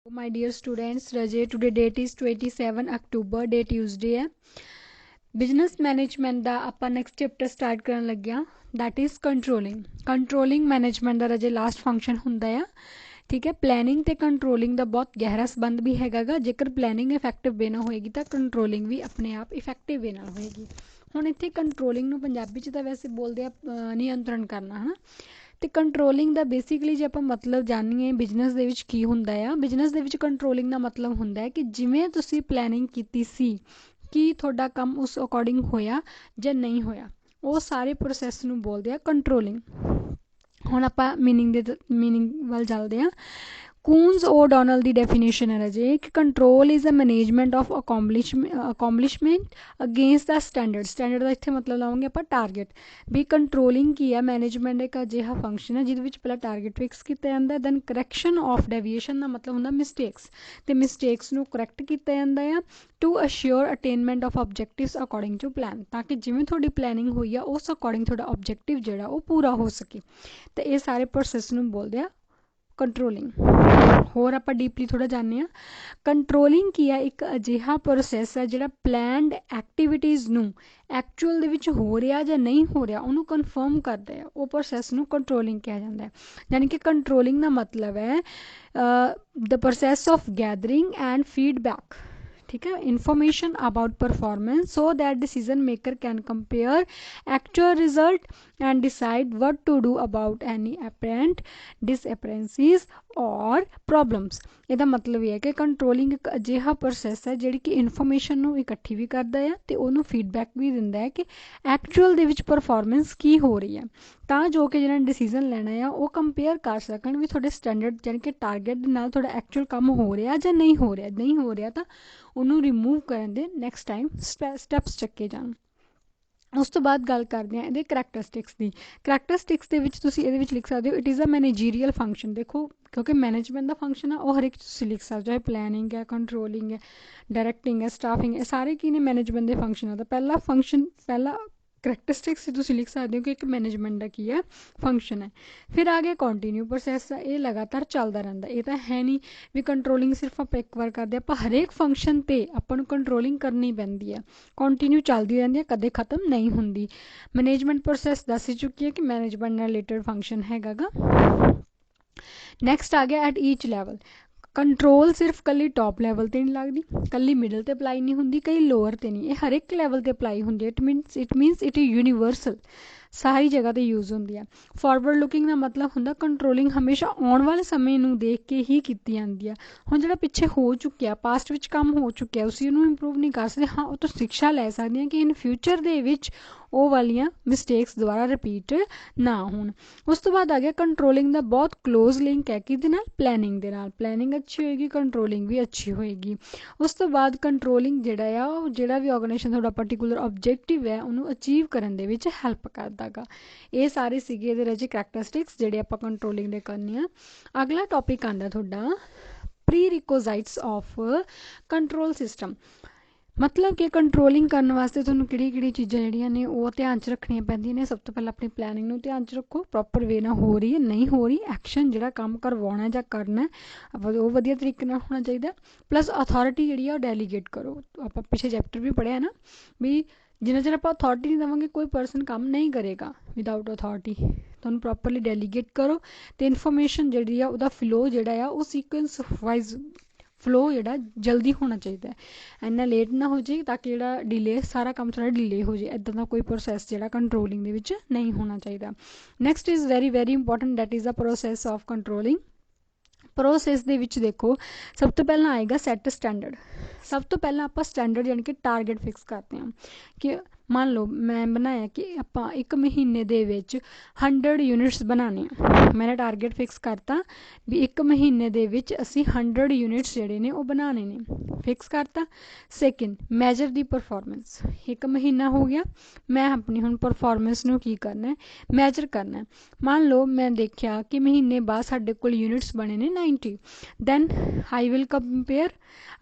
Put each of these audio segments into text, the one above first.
My dear students, Rajay, today date is 27 October, day Tuesday है। Business management ਦਾ ਆਪਾਂ next chapter start ਕਰਨ ਲੱਗਿਆ, that is ਕੰਟਰੋਲਿੰਗ ਮੈਨੇਜਮੈਂਟ ਦਾ ਰਜੇ ਲਾਸਟ ਫੰਕਸ਼ਨ ਹੁੰਦਾ ਆ। ਠੀਕ ਹੈ, ਪਲੈਨਿੰਗ ਤੇ ਕੰਟਰੋਲਿੰਗ ਦਾ ਬਹੁਤ ਗਹਿਰਾ ਸੰਬੰਧ ਵੀ ਹੈਗਾ ਗਾ। ਜੇਕਰ ਪਲੈਨਿੰਗ ਇਫੈਕਟਿਵ ਵੇ ਨਾਲ ਹੋਏਗੀ ਤਾਂ ਕੰਟਰੋਲਿੰਗ ਵੀ ਆਪਣੇ ਆਪ ਇਫੈਕਟਿਵ ਵੇ ਨਾਲ ਹੋਏਗੀ। ਹੁਣ ਇੱਥੇ ਕੰਟਰੋਲਿੰਗ ਨੂੰ ਪੰਜਾਬੀ 'ਚ ਤਾਂ ਵੈਸੇ ਬੋਲਦੇ ਆ ਨਿਯੰਤਰਣ ਕਰਨਾ, ਹੈ ਨਾ। ਤੇ ਕੰਟਰੋਲਿੰਗ ਦਾ ਬੇਸਿਕਲੀ ਜੇ ਆਪਾਂ ਮਤਲਬ ਜਾਣੀਏ ਬਿਜ਼ਨਸ ਦੇ ਵਿੱਚ ਕੀ ਹੁੰਦਾ ਆ, ਬਿਜ਼ਨਸ ਦੇ ਵਿੱਚ ਕੰਟਰੋਲਿੰਗ ਦਾ ਮਤਲਬ ਹੁੰਦਾ ਹੈ ਕਿ ਜਿਵੇਂ ਤੁਸੀਂ ਪਲੈਨਿੰਗ ਕੀਤੀ ਸੀ ਕਿ ਤੁਹਾਡਾ ਕੰਮ ਉਸ ਅਕੋਰਡਿੰਗ ਹੋਇਆ ਜਾਂ ਨਹੀਂ ਹੋਇਆ, ਉਹ ਸਾਰੇ ਪ੍ਰੋਸੈਸ ਨੂੰ ਬੋਲਦੇ ਆ ਕੰਟਰੋਲਿੰਗ। ਹੁਣ ਆਪਾਂ ਮੀਨਿੰਗ ਵੱਲ ਚੱਲਦੇ ਹਾਂ। ਕੂਨਸ ਓਡੋਨਲ ਦੀ ਡੈਫੀਨੇਸ਼ਨ ਹੈ ਰਾਜੇ ਕਿ control is a management of accomplishment against the standard ਦਾ ਇੱਥੇ ਮਤਲਬ ਲਾਵਾਂਗੇ ਆਪਾਂ ਟਾਰਗੇਟ। ਵੀ ਕੰਟਰੋਲਿੰਗ ਕੀ ਹੈ, ਮੈਨੇਜਮੈਂਟ ਇੱਕ ਅਜਿਹਾ ਫੰਕਸ਼ਨ ਹੈ ਜਿਹਦੇ ਵਿੱਚ ਪਹਿਲਾਂ ਟਾਰਗੇਟ ਫਿਕਸ ਕੀਤਾ ਜਾਂਦਾ, ਦੈਨ ਕਰੈਕਸ਼ਨ ਆਫ ਡੈਵੀਏਸ਼ਨ ਦਾ ਮਤਲਬ ਹੁੰਦਾ ਮਿਸਟੇਕਸ, ਅਤੇ ਮਿਸਟੇਕਸ ਨੂੰ ਕਰੈਕਟ ਕੀਤਾ ਜਾਂਦਾ ਆ to assure attainment of objectives according to plan, ਤਾਂ ਕਿ ਜਿਵੇਂ ਤੁਹਾਡੀ ਪਲੈਨਿੰਗ ਹੋਈ ਆ ਉਸ ਅਕੋਰਡਿੰਗ ਤੁਹਾਡਾ ਆਬਜੈਕਟਿਵ ਜਿਹੜਾ ਉਹ ਪੂਰਾ ਹੋ ਸਕੇ। ਅਤੇ ਇਹ ਸਾਰੇ ਪ੍ਰੋਸੈਸ ਨੂੰ ਬੋਲਦੇ ਆ ਕੰਟਰੋਲਿੰਗ। ਹੋਰ ਆਪਾਂ ਡੀਪਲੀ ਥੋੜ੍ਹਾ ਜਾਣਦੇ ਹਾਂ। ਕੰਟਰੋਲਿੰਗ ਕੀ ਹੈ, ਇੱਕ ਅਜਿਹਾ ਪ੍ਰੋਸੈਸ ਹੈ ਜਿਹੜਾ ਪਲੈਨਡ ਐਕਟੀਵਿਟੀਜ਼ ਨੂੰ ਐਕਚੁਅਲ ਦੇ ਵਿੱਚ ਹੋ ਰਿਹਾ ਜਾਂ ਨਹੀਂ ਹੋ ਰਿਹਾ ਉਹਨੂੰ ਕਨਫਰਮ ਕਰਦਾ ਹੈ, ਉਹ ਪ੍ਰੋਸੈਸ ਨੂੰ ਕੰਟਰੋਲਿੰਗ ਕਿਹਾ ਜਾਂਦਾ ਹੈ। ਯਾਨੀ ਕਿ ਕੰਟਰੋਲਿੰਗ ਦਾ ਮਤਲਬ ਹੈ ਦ process of gathering and feedback, ठीक है, information about performance so that decision maker can compare actual result and decide what to do about any apparent disappearances or problems। ਇਹਦਾ ਮਤਲਬ ਇਹ ਹੈ ਕਿ ਕੰਟਰੋਲਿੰਗ ਇੱਕ ਅਜਿਹਾ ਪ੍ਰੋਸੈਸ ਹੈ ਜਿਹੜੀ ਕਿ ਇਨਫੋਰਮੇਸ਼ਨ ਨੂੰ ਇਕੱਠੀ ਵੀ ਕਰਦਾ ਹੈ ਅਤੇ ਉਹਨੂੰ ਫੀਡਬੈਕ ਵੀ ਦਿੰਦਾ ਹੈ ਕਿ ਐਕਚੁਅਲ ਦੇ ਵਿੱਚ ਪਰਫੋਰਮੈਂਸ ਕੀ ਹੋ ਰਹੀ ਹੈ, ਤਾਂ ਜੋ ਕਿ ਜਿਹਨਾਂ ਨੇ ਡਿਸੀਜ਼ਨ ਲੈਣਾ ਆ ਉਹ ਕੰਪੇਅਰ ਕਰ ਸਕਣ ਵੀ ਤੁਹਾਡੇ ਸਟੈਂਡਰਡ ਯਾਨੀ ਕਿ ਟਾਰਗੇਟ ਦੇ ਨਾਲ ਤੁਹਾਡਾ ਐਕਚੁਅਲ ਕੰਮ ਹੋ ਰਿਹਾ ਜਾਂ ਨਹੀਂ ਹੋ ਰਿਹਾ। ਨਹੀਂ ਹੋ ਰਿਹਾ ਤਾਂ ਉਹਨੂੰ ਰਿਮੂਵ ਕਰਨ ਦੇ ਨੈਕਸਟ ਟਾਈਮ ਸਟੈਪਸ ਚੱਕੇ ਜਾਣ। ਉਸ ਤੋਂ ਬਾਅਦ ਗੱਲ ਕਰਦੇ ਹਾਂ ਇਹਦੇ ਕਰੈਕਟਰਿਸਟਿਕਸ ਦੀ। ਕਰੈਕਟਰਿਸਟਿਕਸ ਦੇ ਵਿੱਚ ਤੁਸੀਂ ਇਹਦੇ ਵਿੱਚ ਲਿਖ ਸਕਦੇ ਹੋ ਇਟ ਇਜ਼ ਅ ਮੈਨੇਜੀਰੀਅਲ ਫੰਕਸ਼ਨ। ਦੇਖੋ ਕਿਉਂਕਿ ਮੈਨੇਜਮੈਂਟ ਦਾ ਫੰਕਸ਼ਨ ਆ ਉਹ ਹਰ ਇੱਕ ਤੁਸੀਂ ਲਿਖ ਸਕਦੇ ਹੋ, ਚਾਹੇ ਪਲੈਨਿੰਗ ਹੈ, ਕੰਟਰੋਲਿੰਗ ਹੈ, ਡਾਇਰੈਕਟਿੰਗ ਹੈ, ਸਟਾਫਿੰਗ, ਇਹ ਸਾਰੇ ਕੀ ਨੇ ਮੈਨੇਜਮੈਂਟ ਦੇ ਫੰਕਸ਼ਨ ਆ। ਤਾਂ ਪਹਿਲਾ ਕਰੈਕਟਰਿਸਟਿਕਸ ਤੁਸੀਂ ਲਿਖ ਸਕਦੇ ਹੋ ਕਿ ਇੱਕ ਮੈਨੇਜਮੈਂਟ ਦਾ ਕੀ ਹੈ, ਫੰਕਸ਼ਨ ਹੈ। ਫਿਰ ਆ ਗਿਆ ਕੰਟੀਨਿਊ ਪ੍ਰੋਸੈਸ, ਇਹ ਲਗਾਤਾਰ ਚੱਲਦਾ ਰਹਿੰਦਾ। ਇਹ ਤਾਂ ਹੈ ਨਹੀਂ ਵੀ ਕੰਟਰੋਲਿੰਗ ਸਿਰਫ ਆਪਾਂ ਇੱਕ ਵਾਰ ਕਰਦੇ, ਆਪਾਂ ਹਰੇਕ ਫੰਕਸ਼ਨ 'ਤੇ ਆਪਾਂ ਨੂੰ ਕੰਟਰੋਲਿੰਗ ਕਰਨੀ ਪੈਂਦੀ ਹੈ, ਕੰਟੀਨਿਊ ਚੱਲਦੀ ਰਹਿੰਦੀ ਹੈ, ਕਦੇ ਖਤਮ ਨਹੀਂ ਹੁੰਦੀ। ਮੈਨੇਜਮੈਂਟ ਪ੍ਰੋਸੈਸ ਦੱਸ ਹੀ ਚੁੱਕੀ ਹੈ ਕਿ ਮੈਨੇਜਮੈਂਟ ਨਾਲ ਰਿਲੇਟਡ ਫੰਕਸ਼ਨ ਹੈਗਾ ਗਾ। ਨੈਕਸਟ ਆ ਗਿਆ ਐਟ ਈਚ ਲੈਵਲ। ਕੰਟਰੋਲ ਸਿਰਫ ਇਕੱਲੀ ਟੌਪ ਲੈਵਲ 'ਤੇ ਨਹੀਂ ਲੱਗਦੀ, ਇਕੱਲੀ ਮਿਡਲ 'ਤੇ ਅਪਲਾਈ ਨਹੀਂ ਹੁੰਦੀ, ਕਈ ਲੋਅਰ 'ਤੇ ਨਹੀਂ, ਇਹ ਹਰ ਇੱਕ ਲੈਵਲ 'ਤੇ ਅਪਲਾਈ ਹੁੰਦੀ ਹੈ। It means it is universal, ਸਾਰੀ ਜਗ੍ਹਾ 'ਤੇ ਯੂਜ਼ ਹੁੰਦੀ ਹੈ। ਫਾਰਵਰਡ ਲੁਕਿੰਗ ਦਾ ਮਤਲਬ ਹੁੰਦਾ ਕੰਟਰੋਲਿੰਗ ਹਮੇਸ਼ਾ ਆਉਣ ਵਾਲੇ ਸਮੇਂ ਨੂੰ ਦੇਖ ਕੇ ਹੀ ਕੀਤੀ ਜਾਂਦੀ ਹੈ। ਹੁਣ ਜਿਹੜਾ ਪਿੱਛੇ ਹੋ ਚੁੱਕਿਆ, ਪਾਸਟ ਵਿੱਚ ਕੰਮ ਹੋ ਚੁੱਕਿਆ, ਉਸੀ ਨੂੰ ਇੰਪਰੂਵ ਨਹੀਂ ਕਰ ਸਕਦੇ, ਹਾਂ ਉਹ ਤੋਂ ਸਿੱਖਿਆ ਲੈ ਸਕਦੇ ਹਾਂ ਕਿ ਇਨ ਫਿਊਚਰ ਦੇ ਵਿੱਚ ਉਹ ਵਾਲੀਆਂ ਮਿਸਟੇਕਸ ਦੁਬਾਰਾ ਰਿਪੀਟ ਨਾ ਹੋਣ। ਉਸ ਤੋਂ ਬਾਅਦ ਆ ਗਿਆ ਕੰਟਰੋਲਿੰਗ ਦਾ ਬਹੁਤ ਕਲੋਜ਼ ਲਿੰਕ ਹੈ ਕਿਹਦੇ ਨਾਲ, ਪਲੈਨਿੰਗ ਦੇ ਨਾਲ। ਪਲੈਨਿੰਗ ਅੱਛੀ ਹੋਏਗੀ, ਕੰਟਰੋਲਿੰਗ ਵੀ ਅੱਛੀ ਹੋਏਗੀ। ਉਸ ਤੋਂ ਬਾਅਦ ਕੰਟਰੋਲਿੰਗ ਜਿਹੜਾ ਆ ਉਹ ਜਿਹੜਾ ਵੀ ਆਰਗੇਨਾਈਜੇਸ਼ਨ ਤੁਹਾਡਾ ਪਰਟੀਕੂਲਰ ਆਬਜੈਕਟਿਵ ਹੈ ਉਹਨੂੰ ਅਚੀਵ ਕਰਨ ਦੇ ਵਿੱਚ ਹੈਲਪ ਕਰਦਾ ਗਾ। ਇਹ ਸਾਰੇ ਸੀਗੇ ਇਹਦੇ ਵਿੱਚ ਕਰੈਕਟਰਿਸਟਿਕਸ ਜਿਹੜੇ ਆਪਾਂ ਕੰਟਰੋਲਿੰਗ ਦੇ ਕਰਨੇ ਆ। ਅਗਲਾ ਟੌਪਿਕ ਆਉਂਦਾ ਤੁਹਾਡਾ ਪ੍ਰੀ ਰਿਕੁਆਇਜ਼ਿਟਸ ਆਫ ਕੰਟਰੋਲ ਸਿਸਟਮ। ਮਤਲਬ ਕਿ ਕੰਟਰੋਲਿੰਗ ਕਰਨ ਵਾਸਤੇ ਤੁਹਾਨੂੰ ਕਿਹੜੀ ਚੀਜ਼ਾਂ ਜਿਹੜੀਆਂ ਨੇ ਉਹ ਧਿਆਨ 'ਚ ਰੱਖਣੀਆਂ ਪੈਂਦੀਆਂ ਨੇ। ਸਭ ਤੋਂ ਪਹਿਲਾਂ ਆਪਣੀ ਪਲੈਨਿੰਗ ਨੂੰ ਧਿਆਨ 'ਚ ਰੱਖੋ, ਪ੍ਰੋਪਰ ਵੇ ਨਾਲ ਹੋ ਰਹੀ ਹੈ ਨਹੀਂ ਹੋ ਰਹੀ, ਐਕਸ਼ਨ ਜਿਹੜਾ ਕੰਮ ਕਰਵਾਉਣਾ ਜਾਂ ਕਰਨਾ ਉਹ ਵਧੀਆ ਤਰੀਕੇ ਨਾਲ ਹੋਣਾ ਚਾਹੀਦਾ। ਪਲੱਸ ਅਥੋਰਿਟੀ ਜਿਹੜੀ ਆ ਉਹ ਡੈਲੀਗੇਟ ਕਰੋ। ਆਪਾਂ ਪਿੱਛੇ ਚੈਪਟਰ ਵੀ ਪੜ੍ਹਿਆ ਨਾ ਵੀ ਜਿੰਨਾ ਚਿਰ ਆਪਾਂ ਅਥੋਰਿਟੀ ਨਹੀਂ ਦੇਵਾਂਗੇ ਕੋਈ ਪਰਸਨ ਕੰਮ ਨਹੀਂ ਕਰੇਗਾ ਵਿਦਆਊਟ ਅਥੋਰਿਟੀ। ਤੁਹਾਨੂੰ ਪ੍ਰੋਪਰਲੀ ਡੈਲੀਗੇਟ ਕਰੋ ਅਤੇ ਇਨਫੋਰਮੇਸ਼ਨ ਜਿਹੜੀ ਆ ਉਹਦਾ ਫਲੋ ਜਿਹੜਾ ਆ ਉਹ ਸੀਕੁਐਂਸ ਵਾਈਜ਼ ਫਲੋ ਜਿਹੜਾ ਜਲਦੀ ਹੋਣਾ ਚਾਹੀਦਾ ਹੈ, ਇੰਨਾ ਲੇਟ ਨਾ ਹੋ ਜਾਏ ਤਾਂ ਕਿ ਜਿਹੜਾ ਡਿਲੇ ਸਾਰਾ ਕੰਮ ਥੋੜ੍ਹਾ ਡਿਲੇ ਹੋ ਜਾਏ। ਇੱਦਾਂ ਦਾ ਕੋਈ ਪ੍ਰੋਸੈਸ ਜਿਹੜਾ ਕੰਟਰੋਲਿੰਗ ਦੇ ਵਿੱਚ ਨਹੀਂ ਹੋਣਾ ਚਾਹੀਦਾ। Next is very important, that is the process of controlling. Process ਦੇ ਵਿੱਚ ਦੇਖੋ ਸਭ ਤੋਂ ਪਹਿਲਾਂ ਆਏਗਾ ਸੈੱਟ ਸਟੈਂਡਰਡ। ਸਭ ਤੋਂ ਪਹਿਲਾਂ ਆਪਾਂ ਸਟੈਂਡਰਡ ਯਾਨੀ ਕਿ ਟਾਰਗੇਟ ਫਿਕਸ ਕਰਦੇ ਹਾਂ ਕਿ ਮੰਨ ਲਓ ਮੈਂ ਬਣਾਇਆ ਕਿ ਆਪਾਂ ਇੱਕ ਮਹੀਨੇ ਦੇ ਵਿੱਚ 100 ਯੂਨਿਟਸ ਬਣਾਉਣੇ ਆ। ਮੈਨੇ ਟਾਰਗੇਟ ਫਿਕਸ ਕਰਤਾ ਵੀ ਇੱਕ ਮਹੀਨੇ ਦੇ ਵਿੱਚ ਅਸੀਂ 100 ਯੂਨਿਟਸ ਜਿਹੜੇ ਨੇ ਉਹ ਬਣਾਉਣੇ ਨੇ, ਫਿਕਸ ਕਰਤਾ। ਸੈਕਿੰਡ, ਮੈਜਰ ਦੀ ਪਰਫੋਰਮੈਂਸ। ਇੱਕ ਮਹੀਨਾ ਹੋ ਗਿਆ, ਮੈਂ ਆਪਣੀ ਹੁਣ ਪਰਫੋਰਮੈਂਸ ਨੂੰ ਕੀ ਕਰਨਾ, ਮੈਜਰ ਕਰਨਾ। ਮੰਨ ਲਓ ਮੈਂ ਦੇਖਿਆ ਕਿ ਮਹੀਨੇ ਬਾਅਦ ਸਾਡੇ ਕੋਲ ਯੂਨਿਟਸ ਬਣੇ ਨੇ 90, ਦੈਨ ਆਈ ਵਿਲ ਕੰਪੇਅਰ।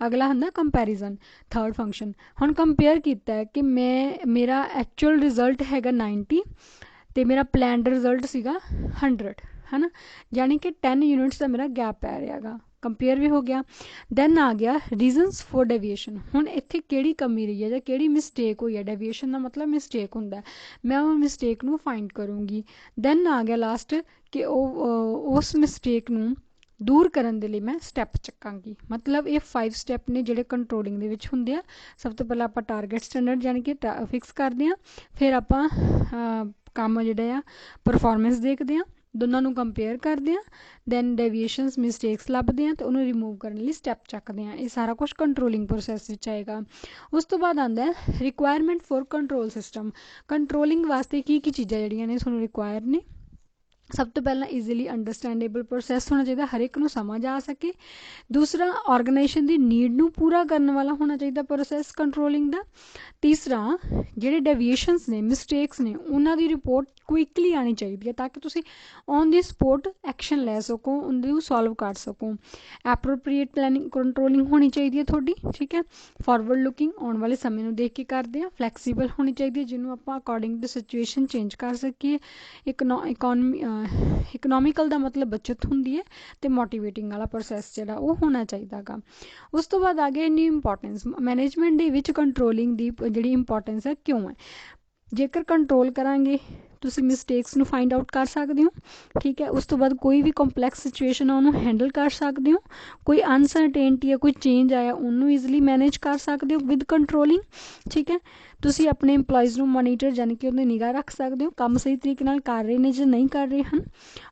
ਅਗਲਾ ਹੁੰਦਾ ਕੰਪੈਰੀਜ਼ਨ, ਥਰਡ ਫੰਕਸ਼ਨ। ਹੁਣ ਕੰਪੇਅਰ ਕੀਤਾ ਹੈ ਕਿ ਮੇਰਾ ਐਕਚੁਅਲ ਰਿਜ਼ਲਟ ਹੈਗਾ 90 ਅਤੇ ਮੇਰਾ ਪਲੈਨਡ ਰਿਜ਼ਲਟ ਸੀਗਾ 100, ਹੈ ਨਾ। ਯਾਨੀ ਕਿ 10 ਯੂਨਿਟਸ ਦਾ ਮੇਰਾ ਗੈਪ ਪੈ ਰਿਹਾ ਗਾ। ਕੰਪੇਅਰ ਵੀ ਹੋ ਗਿਆ। ਦੈਨ ਆ ਗਿਆ ਰੀਜ਼ਨਸ ਫॉर ਡੈਵੀਏਸ਼ਨ। ਹੁਣ ਇੱਥੇ ਕਿਹੜੀ ਕਮੀ ਰਹੀ ਹੈ ਜਾਂ ਕਿਹੜੀ ਮਿਸਟੇਕ ਹੋਈ ਹੈ, ਡੈਵੀਏਸ਼ਨ ਦਾ ਮਤਲਬ ਮਿਸਟੇਕ ਹੁੰਦਾ, ਮੈਂ ਉਹ ਮਿਸਟੇਕ ਨੂੰ ਫਾਈਂਡ ਕਰੂੰਗੀ। ਦੈਨ ਆ ਗਿਆ ਲਾਸਟ ਕਿ ਉਸ ਮਿਸਟੇਕ ਨੂੰ ਦੂਰ ਕਰਨ ਦੇ ਲਈ ਮੈਂ ਸਟੈਪ ਚੱਕਾਂਗੀ। ਮਤਲਬ ਇਹ 5 ਸਟੈਪ ਨੇ ਜਿਹੜੇ ਕੰਟਰੋਲਿੰਗ ਦੇ ਵਿੱਚ ਹੁੰਦੇ ਆ। ਸਭ ਤੋਂ ਪਹਿਲਾਂ ਆਪਾਂ ਟਾਰਗੇਟ ਸਟੈਂਡਰਡ ਯਾਨੀ ਕਿ ਫਿਕਸ ਕਰਦੇ ਹਾਂ, ਫਿਰ ਆਪਾਂ ਕੰਮ ਜਿਹੜਾ ਆ ਪਰਫੋਰਮੈਂਸ ਦੇਖਦੇ ਹਾਂ, ਦੋਨਾਂ ਨੂੰ ਕੰਪੇਅਰ ਕਰਦੇ ਹਾਂ, ਦੈਨ ਡੈਵੀਏਸ਼ਨਸ ਮਿਸਟੇਕਸ ਲੱਭਦੇ ਹਾਂ ਅਤੇ ਉਹਨੂੰ ਰਿਮੂਵ ਕਰਨ ਲਈ ਸਟੈਪ ਚੱਕਦੇ ਹਾਂ। ਇਹ ਸਾਰਾ ਕੁਛ ਕੰਟਰੋਲਿੰਗ ਪ੍ਰੋਸੈਸ ਵਿੱਚ ਆਏਗਾ। ਉਸ ਤੋਂ ਬਾਅਦ ਆਉਂਦਾ ਹੈ requirement for control system. Controlling ਵਾਸਤੇ ਕੀ ਕੀ ਚੀਜ਼ਾਂ ਜਿਹੜੀਆਂ ਨੇ ਤੁਹਾਨੂੰ ਰਿਕੁਆਇਰ ਨੇ। ਸਭ ਤੋਂ ਪਹਿਲਾਂ ਈਜ਼ੀਲੀ ਅੰਡਰਸਟੈਂਡੇਬਲ ਪ੍ਰੋਸੈਸ ਹੋਣਾ ਚਾਹੀਦਾ, ਹਰ ਇੱਕ ਨੂੰ ਸਮਝ ਆ ਸਕੇ। ਦੂਸਰਾ ਆਰਗੇਨਾਈਜੇਸ਼ਨ ਦੀ ਨੀਡ ਨੂੰ ਪੂਰਾ ਕਰਨ ਵਾਲਾ ਹੋਣਾ ਚਾਹੀਦਾ ਪ੍ਰੋਸੈਸ ਕੰਟਰੋਲਿੰਗ ਦਾ। ਤੀਸਰਾ ਜਿਹੜੇ ਡੈਵੀਏਸ਼ਨਸ ਨੇ, ਮਿਸਟੇਕਸ ਨੇ, ਉਹਨਾਂ ਦੀ ਰਿਪੋਰਟ ਕੁਇਕਲੀ ਆਉਣੀ ਚਾਹੀਦੀ ਹੈ ਤਾਂ ਕਿ ਤੁਸੀਂ ਔਨ ਦੀ ਸਪੋਟ ਐਕਸ਼ਨ ਲੈ ਸਕੋ, ਉਹਨੂੰ ਸੋਲਵ ਕਰ ਸਕੋ। ਐਪਰੋਪਰੀਏਟ ਪਲੈਨਿੰਗ ਕੰਟਰੋਲਿੰਗ ਹੋਣੀ ਚਾਹੀਦੀ ਹੈ ਤੁਹਾਡੀ, ਠੀਕ ਹੈ। ਫਾਰਵਰਡ ਲੁਕਿੰਗ, ਆਉਣ ਵਾਲੇ ਸਮੇਂ ਨੂੰ ਦੇਖ ਕੇ ਕਰਦੇ ਹਾਂ। ਫਲੈਕਸੀਬਲ ਹੋਣੀ ਚਾਹੀਦੀ ਹੈ ਜਿਹਨੂੰ ਆਪਾਂ ਅਕੋਰਡਿੰਗ ਟੂ ਸਿਚੁਏਸ਼ਨ ਚੇਂਜ ਕਰ ਸਕੀਏ। ਇਕਨੋਮਿਕਲ ਦਾ ਮਤਲਬ ਬੱਚਤ ਹੁੰਦੀ ਹੈ ਅਤੇ ਮੋਟੀਵੇਟਿੰਗ ਵਾਲਾ ਪ੍ਰੋਸੈਸ ਜਿਹੜਾ ਉਹ ਹੋਣਾ ਚਾਹੀਦਾ ਗਾ। ਉਸ ਤੋਂ ਬਾਅਦ ਆ ਗਿਆ ਇੰਨੀ ਇੰਪੋਰਟੈਂਸ ਮੈਨੇਜਮੈਂਟ ਦੇ ਵਿੱਚ ਕੰਟਰੋਲਿੰਗ ਦੀ ਜਿਹੜੀ ਇੰਪੋਰਟੈਂਸ ਹੈ ਕਿਉਂ ਹੈ। ਜੇਕਰ ਕੰਟਰੋਲ ਕਰਾਂਗੇ ਤੁਸੀਂ ਮਿਸਟੇਕਸ ਨੂੰ ਫਾਈਂਡ ਆਊਟ ਕਰ ਸਕਦੇ ਹੋ, ਠੀਕ ਹੈ। ਉਸ ਤੋਂ ਬਾਅਦ ਕੋਈ ਵੀ ਕੰਪਲੈਕਸ ਸਿਚੁਏਸ਼ਨ ਆ ਉਹਨੂੰ ਹੈਂਡਲ ਕਰ ਸਕਦੇ ਹੋ। ਕੋਈ ਅਨਸਰਟੇਨਟੀ ਹੈ, ਕੋਈ ਚੇਂਜ ਆਇਆ, ਉਹਨੂੰ ਈਜ਼ੀਲੀ ਮੈਨੇਜ ਕਰ ਸਕਦੇ ਹੋ ਵਿਦ ਕੰਟਰੋਲਿੰਗ, ਠੀਕ ਹੈ। ਤੁਸੀਂ ਆਪਣੇ ਇੰਪਲੋਇਜ਼ ਨੂੰ ਮੋਨੀਟਰ ਯਾਨੀ ਕਿ ਉਹਦੀ ਨਿਗਾਹ ਰੱਖ ਸਕਦੇ ਹੋ, ਕੰਮ ਸਹੀ ਤਰੀਕੇ ਨਾਲ ਕਰ ਰਹੇ ਨੇ ਜਾਂ ਨਹੀਂ ਕਰ ਰਹੇ ਹਨ।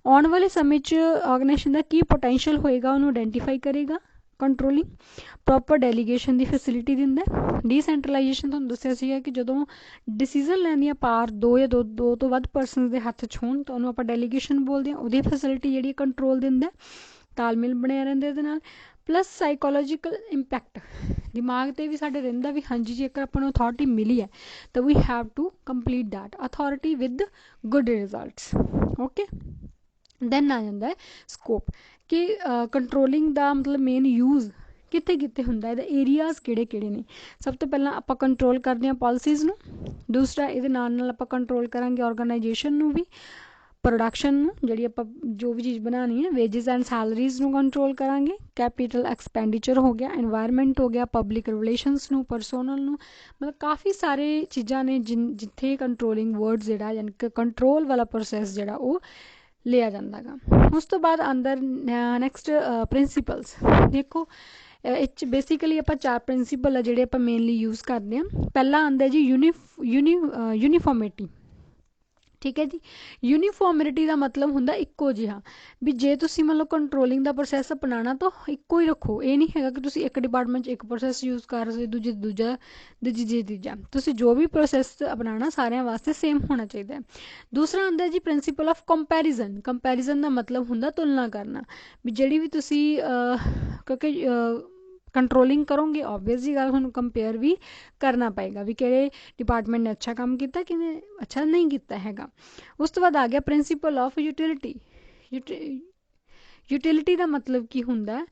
ਆਉਣ ਵਾਲੇ ਸਮੇਂ 'ਚ ਆਰਗੇਨਾਈਜੇਸ਼ਨ ਦਾ ਕੀ ਪੋਟੈਂਸ਼ੀਅਲ ਹੋਏਗਾ ਉਹਨੂੰ ਆਇਡੈਂਟੀਫਾਈ ਕਰੇਗਾ ਕੰਟਰੋਲਿੰਗ। ਪ੍ਰੋਪਰ ਡੈਲੀਗੇਸ਼ਨ ਦੀ ਫੈਸਿਲਿਟੀ ਦਿੰਦਾ। ਡੀਸੈਂਟਰਲਾਈਜੇਸ਼ਨ ਤੁਹਾਨੂੰ ਦੱਸਿਆ ਸੀਗਾ ਕਿ ਜਦੋਂ ਡਿਸੀਜ਼ਨ ਲੈਣ ਦੀਆਂ ਪਾਵਰ ਦੋ ਤੋਂ ਵੱਧ ਪਰਸਨਸ ਦੇ ਹੱਥ 'ਚ ਹੋਣ ਤਾਂ ਉਹਨੂੰ ਆਪਾਂ ਡੈਲੀਗੇਸ਼ਨ ਬੋਲਦੇ ਹਾਂ। ਉਹਦੀ ਫੈਸਿਲਿਟੀ ਜਿਹੜੀ ਕੰਟਰੋਲ ਦਿੰਦਾ, ਤਾਲਮੇਲ ਬਣਿਆ ਰਹਿੰਦਾ ਇਹਦੇ ਨਾਲ। ਪਲੱਸ ਸਾਈਕੋਲੋਜੀਕਲ ਇੰਪੈਕਟ, ਦਿਮਾਗ 'ਤੇ ਵੀ ਸਾਡੇ ਰਹਿੰਦਾ ਵੀ ਹਾਂਜੀ ਜੇਕਰ ਆਪਾਂ ਨੂੰ ਅਥੋਰਿਟੀ ਮਿਲੀ ਹੈ ਤਾਂ we have to complete that authority with good results, okay. Then ਆ ਜਾਂਦਾ ਹੈ ਸਕੋਪ ਕਿ ਕੰਟਰੋਲਿੰਗ ਦਾ ਮਤਲਬ ਮੇਨ ਯੂਜ਼ ਕਿੱਥੇ ਕਿੱਥੇ ਹੁੰਦਾ, ਇਹਦੇ ਏਰੀਆਜ਼ ਕਿਹੜੇ ਕਿਹੜੇ ਨੇ। ਸਭ ਤੋਂ ਪਹਿਲਾਂ ਆਪਾਂ ਕੰਟਰੋਲ ਕਰਦੇ ਹਾਂ ਪੋਲਿਸੀਜ਼ ਨੂੰ। ਦੂਸਰਾ ਇਹਦੇ ਨਾਲ ਨਾਲ ਆਪਾਂ ਕੰਟਰੋਲ ਕਰਾਂਗੇ ਆਰਗੇਨਾਈਜੇਸ਼ਨ ਨੂੰ ਵੀ, ਪ੍ਰੋਡਕਸ਼ਨ ਨੂੰ, ਜਿਹੜੀ ਆਪਾਂ ਜੋ ਵੀ ਚੀਜ਼ ਬਣਾਉਣੀ ਹੈ, ਵੇਜਿਸ ਐਂਡ ਸੈਲਰੀਜ਼ ਨੂੰ ਕੰਟਰੋਲ ਕਰਾਂਗੇ। ਕੈਪੀਟਲ ਐਕਸਪੈਂਡੀਚਰ ਹੋ ਗਿਆ, ਐਨਵਾਇਰਨਮੈਂਟ ਹੋ ਗਿਆ, ਪਬਲਿਕ ਰਿਲੇਸ਼ਨਸ ਨੂੰ, ਪਰਸੋਨਲ ਨੂੰ, ਮਤਲਬ ਕਾਫੀ ਸਾਰੇ ਚੀਜ਼ਾਂ ਨੇ ਜਿੱਥੇ ਕੰਟਰੋਲਿੰਗ ਵਰਡਸ ਜਿਹੜਾ ਯਾਨੀ ਕਿ ਕੰਟਰੋਲ ਵਾਲਾ ਪ੍ਰੋਸੈਸ ਜਿਹੜਾ ਉਹ ਲਿਆ ਜਾਂਦਾ ਗਾ। ਉਸ ਤੋਂ ਬਾਅਦ ਅੰਦਰ ਨੈਕਸਟ ਪ੍ਰਿੰਸੀਪਲਸ ਦੇਖੋ, ਇਹ 'ਚ ਬੇਸਿਕਲੀ ਆਪਾਂ 4 ਪ੍ਰਿੰਸੀਪਲ ਆ ਜਿਹੜੇ ਆਪਾਂ ਮੇਨਲੀ ਯੂਜ਼ ਕਰਦੇ ਹਾਂ। ਪਹਿਲਾ ਆਉਂਦਾ ਜੀ ਯੂਨੀਫਾਰਮਿਟੀ, ਠੀਕ ਹੈ ਜੀ। ਯੂਨੀਫਾਰਮਿਟੀ ਦਾ ਮਤਲਬ ਹੁੰਦਾ ਇੱਕੋ ਜਿਹਾ, ਵੀ ਜੇ ਤੁਸੀਂ ਮੰਨ ਲਓ ਕੰਟਰੋਲਿੰਗ ਦਾ ਪ੍ਰੋਸੈਸ ਅਪਣਾਉਣਾ ਤਾਂ ਇੱਕੋ ਹੀ ਰੱਖੋ। ਇਹ ਨਹੀਂ ਹੈਗਾ ਕਿ ਤੁਸੀਂ ਇੱਕ ਡਿਪਾਰਟਮੈਂਟ 'ਚ ਇੱਕ ਪ੍ਰੋਸੈਸ ਯੂਜ਼ ਕਰ ਰਹੇ, ਦੂਜਾ, ਤੀਜਾ। ਤੁਸੀਂ ਜੋ ਵੀ ਪ੍ਰੋਸੈਸ ਅਪਣਾਉਣਾ ਸਾਰਿਆਂ ਵਾਸਤੇ ਸੇਮ ਹੋਣਾ ਚਾਹੀਦਾ ਹੈ। ਦੂਸਰਾ ਆਉਂਦਾ ਜੀ ਪ੍ਰਿੰਸੀਪਲ ਆਫ ਕੰਪੈਰੀਜ਼ਨ। ਕੰਪੈਰੀਜ਼ਨ ਦਾ ਮਤਲਬ ਹੁੰਦਾ ਤੁਲਨਾ ਕਰਨਾ, ਵੀ ਜਿਹੜੀ ਵੀ ਤੁਸੀਂ ਕਿਉਂਕਿ ਕੰਟਰੋਲਿੰਗ ਕਰੋਗੇ ਓਬਵੀਅਸ ਜੀ ਗੱਲ ਤੁਹਾਨੂੰ ਕੰਪੇਅਰ ਵੀ ਕਰਨਾ ਪਏਗਾ ਵੀ ਕਿਹੜੇ ਡਿਪਾਰਟਮੈਂਟ ਨੇ ਅੱਛਾ ਕੰਮ ਕੀਤਾ, ਕਿਹਨੇ ਅੱਛਾ ਨਹੀਂ ਕੀਤਾ ਹੈਗਾ। ਉਸ ਤੋਂ ਬਾਅਦ ਆ ਗਿਆ ਪ੍ਰਿੰਸੀਪਲ ਆਫ ਯੂਟਿਲਿਟੀ। ਯੂਟਿਲਿਟੀ ਦਾ ਮਤਲਬ ਕੀ ਹੁੰਦਾ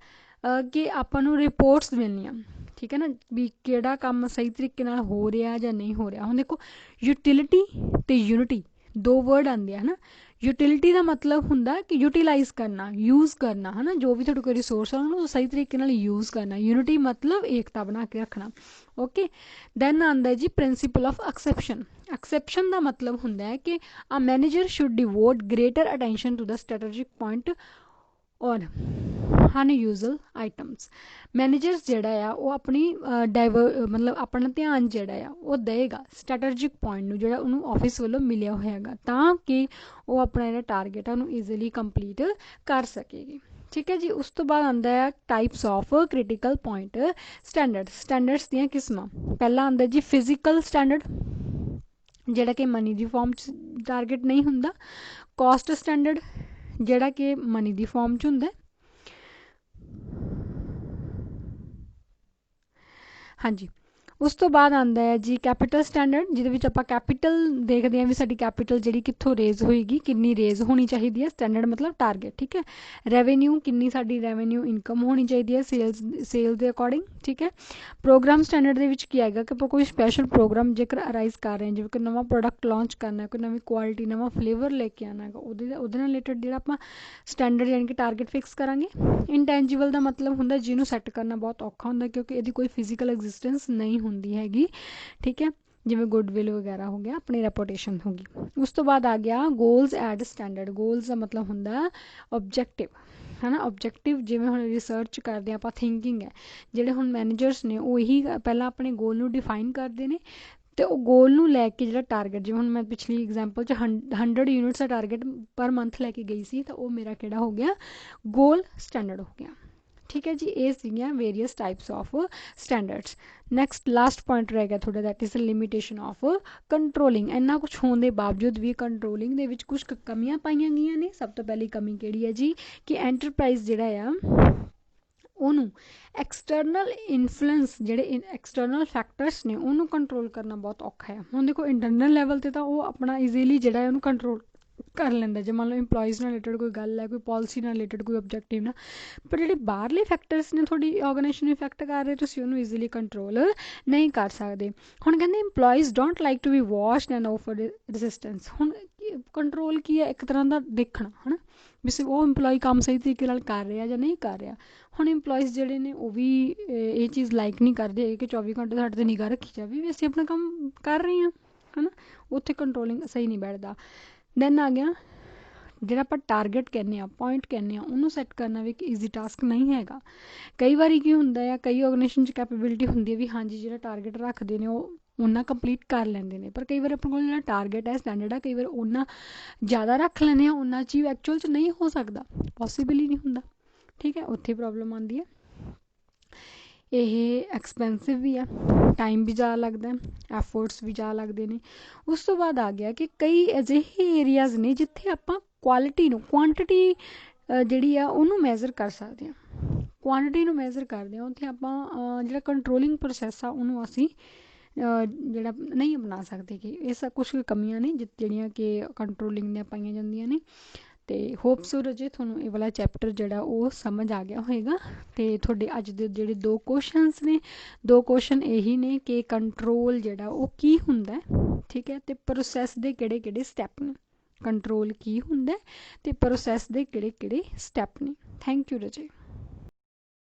ਕਿ ਆਪਾਂ ਨੂੰ ਰਿਪੋਰਟਸ ਮਿਲਣੀਆਂ, ਠੀਕ ਹੈ ਨਾ, ਵੀ ਕਿਹੜਾ ਕੰਮ ਸਹੀ ਤਰੀਕੇ ਨਾਲ ਹੋ ਰਿਹਾ ਜਾਂ ਨਹੀਂ ਹੋ ਰਿਹਾ। ਹੁਣ ਦੇਖੋ ਯੂਟਿਲਿਟੀ ਅਤੇ ਯੂਨਿਟੀ 2 ਵਰਡ ਆਉਂਦੇ ਆ ਹੈ ਨਾ। ਯੂਟਿਲਿਟੀ ਦਾ ਮਤਲਬ ਹੁੰਦਾ ਕਿ ਯੂਟੀਲਾਈਜ਼ ਕਰਨਾ, ਯੂਜ਼ ਕਰਨਾ, ਹੈ ਨਾ, ਜੋ ਵੀ ਤੁਹਾਡੇ ਕੋਲ ਰਿਸੋਰਸ ਆ ਉਹਨੂੰ ਸਹੀ ਤਰੀਕੇ ਨਾਲ ਯੂਜ਼ ਕਰਨਾ। ਯੂਨਿਟੀ ਮਤਲਬ ਏਕਤਾ ਬਣਾ ਕੇ ਰੱਖਣਾ, ਓਕੇ। ਦੈਨ ਆਉਂਦਾ ਜੀ ਪ੍ਰਿੰਸੀਪਲ ਆਫ ਐਕਸੈਪਸ਼ਨ। ਐਕਸੈਪਸ਼ਨ ਦਾ ਮਤਲਬ ਹੁੰਦਾ ਹੈ ਕਿ a manager should devote greater attention to the strategic point ਔਰ ਅਨਯੂਜ਼ਲ ਆਈਟਮਸ। ਮੈਨੇਜਰਸ ਜਿਹੜਾ ਆ ਉਹ ਆਪਣੀ ਮਤਲਬ ਆਪਣਾ ਧਿਆਨ ਜਿਹੜਾ ਆ ਉਹ ਦੇਵੇਗਾ ਸਟ੍ਰੈਟੇਜਿਕ ਪੁਆਇੰਟ ਨੂੰ, ਜਿਹੜਾ ਉਹਨੂੰ ਆਫਿਸ ਵੱਲੋਂ ਮਿਲਿਆ ਹੋਇਆ ਹੈਗਾ, ਤਾਂ ਕਿ ਉਹ ਆਪਣਾ ਜਿਹੜਾ ਟਾਰਗੇਟ ਆ ਉਹਨੂੰ ਈਜ਼ੀਲੀ ਕੰਪਲੀਟ ਕਰ ਸਕੇਗੀ, ਠੀਕ ਹੈ ਜੀ। ਉਸ ਤੋਂ ਬਾਅਦ ਆਉਂਦਾ ਹੈ types of critical point standards. Standards ਦੀਆਂ ਕਿਸਮਾਂ। ਪਹਿਲਾਂ ਆਉਂਦਾ ਜੀ ਫਿਜ਼ੀਕਲ ਸਟੈਂਡਰਡ, ਜਿਹੜਾ ਕਿ ਮਨੀ ਦੀ ਫਾਰਮ 'ਚ ਟਾਰਗੇਟ ਨਹੀਂ ਹੁੰਦਾ। ਕੋਸਟ ਸਟੈਂਡਰਡ, ਜਿਹੜਾ ਕਿ ਮਨੀ ਦੀ ਫਾਰਮ 'ਚ ਹੁੰਦਾ। ਹਾਂਜੀ, ਉਸ ਤੋਂ ਬਾਅਦ ਆਉਂਦਾ ਹੈ ਜੀ ਕੈਪੀਟਲ ਸਟੈਂਡਰਡ, ਜਿਹਦੇ ਵਿੱਚ ਆਪਾਂ ਕੈਪੀਟਲ ਦੇਖਦੇ ਹਾਂ ਵੀ ਸਾਡੀ ਕੈਪੀਟਲ ਜਿਹੜੀ ਕਿੱਥੋਂ ਰੇਜ਼ ਹੋਏਗੀ, ਕਿੰਨੀ ਰੇਜ਼ ਹੋਣੀ ਚਾਹੀਦੀ ਹੈ। ਸਟੈਂਡਰਡ ਮਤਲਬ ਟਾਰਗੇਟ, ਠੀਕ ਹੈ। ਰੈਵਨਿਊ, ਕਿੰਨੀ ਸਾਡੀ ਰੈਵਨਿਊ ਇਨਕਮ ਹੋਣੀ ਚਾਹੀਦੀ ਹੈ ਸੇਲ ਦੇ ਅਕੋਰਡਿੰਗ, ਠੀਕ ਹੈ। ਪ੍ਰੋਗਰਾਮ ਸਟੈਂਡਰਡ ਦੇ ਵਿੱਚ ਕੀ ਆਏਗਾ ਕਿ ਆਪਾਂ ਕੋਈ ਸਪੈਸ਼ਲ ਪ੍ਰੋਗਰਾਮ ਜੇਕਰ ਅਰਾਈਜ਼ ਕਰ ਰਹੇ ਹਾਂ, ਜਿਵੇਂ ਕੋਈ ਨਵਾਂ ਪ੍ਰੋਡਕਟ ਲਾਂਚ ਕਰਨਾ, ਕੋਈ ਨਵੀਂ ਕੁਆਲਿਟੀ, ਨਵਾਂ ਫਲੇਵਰ ਲੈ ਕੇ ਆਉਣਾ ਹੈਗਾ, ਉਹਦੇ ਨਾਲ ਰਿਲੇਟਡ ਜਿਹੜਾ ਆਪਾਂ ਸਟੈਂਡਰਡ ਯਾਨੀ ਕਿ ਟਾਰਗੇਟ ਫਿਕਸ ਕਰਾਂਗੇ। ਇੰਟੈਂਜੀਬਲ ਦਾ ਮਤਲਬ ਹੁੰਦਾ ਜਿਹਨੂੰ ਸੈੱਟ ਕਰਨਾ ਬਹੁਤ ਔਖਾ ਹੁੰਦਾ ਕਿਉਂਕਿ ਇਹਦੀ ਕੋਈ ਫਿਜ਼ੀਕਲ ਐਗਜ਼ਿਸਟੈਂਸ ਨਹੀਂ ਹੁੰਦੀ ਹੈਗੀ, ਠੀਕ ਹੈ। ਜਿਵੇਂ ਗੁੱਡਵਿਲ ਵਗੈਰਾ ਹੋ ਗਿਆ, ਆਪਣੀ ਰੈਪੂਟੇਸ਼ਨ ਹੋ ਗਈ। ਉਸ ਤੋਂ ਬਾਅਦ ਆ ਗਿਆ ਗੋਲਸ ਐਟ ਸਟੈਂਡਰਡ। ਗੋਲਸ ਦਾ ਮਤਲਬ ਹੁੰਦਾ ਓਬਜੈਕਟਿਵ, ਹੈ ਨਾ। ਓਬਜੈਕਟਿਵ ਜਿਵੇਂ ਹੁਣ ਰਿਸਰਚ ਕਰਦੇ ਆਪਾਂ, ਥਿੰਕਿੰਗ ਹੈ, ਜਿਹੜੇ ਹੁਣ ਮੈਨੇਜਰਸ ਨੇ ਉਹ ਇਹੀ ਪਹਿਲਾਂ ਆਪਣੇ ਗੋਲ ਨੂੰ ਡਿਫਾਈਨ ਕਰਦੇ ਨੇ ਅਤੇ ਉਹ ਗੋਲ ਨੂੰ ਲੈ ਕੇ ਜਿਹੜਾ ਟਾਰਗੇਟ, ਜਿਵੇਂ ਹੁਣ ਮੈਂ ਪਿਛਲੀ ਐਗਜ਼ਾਮਪਲ 'ਚ 100 ਯੂਨਿਟਸ ਦਾ ਟਾਰਗੇਟ ਪਰ ਮੰਥ ਲੈ ਕੇ ਗਈ ਸੀ, ਤਾਂ ਉਹ ਮੇਰਾ ਕਿਹੜਾ ਹੋ ਗਿਆ, ਗੋਲ ਸਟੈਂਡਰਡ ਹੋ ਗਿਆ, ਠੀਕ ਹੈ ਜੀ। ਇਹ ਸੀਗੀਆਂ various types of standards. Next last point ਰਹਿ ਗਿਆ ਤੁਹਾਡਾ, that is the limitation of controlling. ਇੰਨਾ ਕੁਛ ਹੋਣ ਦੇ ਬਾਵਜੂਦ ਵੀ ਕੰਟਰੋਲਿੰਗ ਦੇ ਵਿੱਚ ਕੁਛ ਕਮੀਆਂ ਪਾਈਆਂ ਗਈਆਂ ਨੇ। ਸਭ ਤੋਂ ਪਹਿਲੀ ਕਮੀ ਕਿਹੜੀ ਹੈ ਜੀ ਕਿ ਐਂਟਰਪ੍ਰਾਈਜ਼ ਜਿਹੜਾ ਆ ਉਹਨੂੰ ਐਕਸਟਰਨਲ ਇਨਫਲੂਐਂਸ, ਜਿਹੜੇ ਐਕਸਟਰਨਲ ਫੈਕਟਰਸ ਨੇ ਉਹਨੂੰ ਕੰਟਰੋਲ ਕਰਨਾ ਬਹੁਤ ਔਖਾ ਹੈ। ਹੁਣ ਦੇਖੋ ਇੰਟਰਨਲ ਲੈਵਲ 'ਤੇ ਤਾਂ ਉਹ ਆਪਣਾ ਈਜ਼ੀਲੀ ਜਿਹੜਾ ਹੈ ਉਹਨੂੰ ਕੰਟਰੋਲ ਕਰ ਲੈਂਦਾ, ਜੇ ਮੰਨ ਲਓ ਇੰਪਲੋਈਜ਼ ਨਾਲ ਰਿਲੇਟਡ ਕੋਈ ਗੱਲ ਹੈ, ਕੋਈ ਪਾਲਿਸੀ ਨਾਲ ਰਿਲੇਟਡ ਕੋਈ ਓਬਜੈਕਟਿਵ ਨਾਲ। ਪਰ ਜਿਹੜੇ ਬਾਹਰਲੇ ਫੈਕਟਰਸ ਨੇ ਤੁਹਾਡੀ ਆਰਗੇਨਾਈਜੇਸ਼ਨ ਨੂੰ ਇਫੈਕਟ ਕਰ ਰਹੇ, ਤੁਸੀਂ ਉਹਨੂੰ ਈਜ਼ੀਲੀ ਕੰਟਰੋਲ ਨਹੀਂ ਕਰ ਸਕਦੇ। ਹੁਣ ਕਹਿੰਦੇ employees don't like to be washed and offer resistance. ਹੁਣ ਕੰਟਰੋਲ ਕੀ ਹੈ, ਇੱਕ ਤਰ੍ਹਾਂ ਦਾ ਦੇਖਣਾ, ਹੈ ਨਾ, ਵੀ ਉਹ ਇੰਪਲੋਈ ਕੰਮ ਸਹੀ ਤਰੀਕੇ ਨਾਲ ਕਰ ਰਿਹਾ ਜਾਂ ਨਹੀਂ ਕਰ ਰਿਹਾ। ਹੁਣ ਇੰਪਲੋਈਜ਼ ਜਿਹੜੇ ਨੇ ਉਹ ਵੀ ਇਹ ਚੀਜ਼ ਲਾਈਕ ਨਹੀਂ ਕਰਦੇ ਕਿ 24 ਘੰਟੇ ਸਾਡੇ 'ਤੇ ਨਿਗਾਹ ਰੱਖੀ ਜਾਵੇ ਵੀ ਅਸੀਂ ਆਪਣਾ ਕੰਮ ਕਰ ਰਹੇ ਹਾਂ, ਹੈ ਨਾ। ਉੱਥੇ ਕੰਟਰੋਲਿੰਗ ਸਹੀ ਨਹੀਂ ਬੈਠਦਾ। ਦੈਨ ਆ ਗਿਆ ਜਿਹੜਾ ਆਪਾਂ ਟਾਰਗੇਟ ਕਹਿੰਦੇ ਹਾਂ, ਪੁਆਇੰਟ ਕਹਿੰਦੇ ਹਾਂ, ਉਹਨੂੰ ਸੈੱਟ ਕਰਨਾ ਵੀ ਇੱਕ ਈਜ਼ੀ ਟਾਸਕ ਨਹੀਂ ਹੈਗਾ। ਕਈ ਵਾਰੀ ਕੀ ਹੁੰਦਾ ਆ, ਕਈ ਆਰਗੇਨਾਈਜੇਸ਼ਨ 'ਚ ਕੈਪੇਬਿਲਿਟੀ ਹੁੰਦੀ ਹੈ ਵੀ ਹਾਂਜੀ ਜਿਹੜਾ ਟਾਰਗੇਟ ਰੱਖਦੇ ਨੇ ਉਹ ਉਹਨਾਂ ਕੰਪਲੀਟ ਕਰ ਲੈਂਦੇ ਨੇ, ਪਰ ਕਈ ਵਾਰ ਆਪਣੇ ਕੋਲ ਜਿਹੜਾ ਟਾਰਗੇਟ ਹੈ ਸਟੈਂਡਰਡ ਆ, ਕਈ ਵਾਰ ਉਹਨਾਂ ਜ਼ਿਆਦਾ ਰੱਖ ਲੈਂਦੇ ਆ, ਉਹਨਾਂ ਅਚੀਵ ਐਕਚੁਅਲ 'ਚ ਨਹੀਂ ਹੋ ਸਕਦਾ, ਪੋਸੀਬਲ ਹੀ ਨਹੀਂ ਹੁੰਦਾ, ਠੀਕ ਹੈ। ਉੱਥੇ ਪ੍ਰੋਬਲਮ ਆਉਂਦੀ ਹੈ। ਇਹ ਐਕਸਪੈਂਸਿਵ ਵੀ ਆ, ਟਾਈਮ ਵੀ ਜ਼ਿਆਦਾ ਲੱਗਦਾ, ਐਫਰਟਸ ਵੀ ਜ਼ਿਆਦਾ ਲੱਗਦੇ ਨੇ। ਉਸ ਤੋਂ ਬਾਅਦ ਆ ਗਿਆ ਕਿ ਕਈ ਅਜਿਹੇ ਏਰੀਆਜ਼ ਨੇ ਜਿੱਥੇ ਆਪਾਂ ਕੁਆਲਿਟੀ ਨੂੰ, ਕੁਆਂਟਿਟੀ ਜਿਹੜੀ ਆ ਉਹਨੂੰ ਮੈਜ਼ਰ ਕਰ ਸਕਦੇ ਹਾਂ, ਕੁਆਂਟਿਟੀ ਨੂੰ ਮੈਜ਼ਰ ਕਰਦੇ ਹਾਂ। ਉੱਥੇ ਆਪਾਂ ਜਿਹੜਾ ਕੰਟਰੋਲਿੰਗ ਪ੍ਰੋਸੈਸ ਆ ਉਹਨੂੰ ਅਸੀਂ ਜਿਹੜਾ ਨਹੀਂ ਅਪਣਾ ਸਕਦੇ ਕਿ ਇਹ ਸਭ ਕੁਛ ਕਮੀਆਂ ਨੇ ਜਿਹੜੀਆਂ ਕਿ ਕੰਟਰੋਲਿੰਗ ਦੀਆਂ ਪਾਈਆਂ ਜਾਂਦੀਆਂ ਨੇ। ਅਤੇ ਹੋਪ ਸੋ ਰਾਜੇ ਤੁਹਾਨੂੰ ਇਹ ਵਾਲਾ ਚੈਪਟਰ ਜਿਹੜਾ ਉਹ ਸਮਝ ਆ ਗਿਆ ਹੋਏਗਾ। ਅਤੇ ਤੁਹਾਡੇ ਅੱਜ ਦੇ ਜਿਹੜੇ 2 ਕੁਐਸਚਨਸ ਨੇ, 2 ਕੁਐਸਚਨ ਇਹੀ ਨੇ ਕਿ ਕੰਟਰੋਲ ਜਿਹੜਾ ਉਹ ਕੀ ਹੁੰਦਾ, ਠੀਕ ਹੈ, ਅਤੇ ਪ੍ਰੋਸੈਸ ਦੇ ਕਿਹੜੇ ਕਿਹੜੇ ਸਟੈਪ ਨੇ। ਕੰਟਰੋਲ ਕੀ ਹੁੰਦਾ ਅਤੇ ਪ੍ਰੋਸੈਸ ਦੇ ਕਿਹੜੇ ਕਿਹੜੇ ਸਟੈਪ ਨੇ। ਥੈਂਕ ਯੂ ਰਾਜੇ।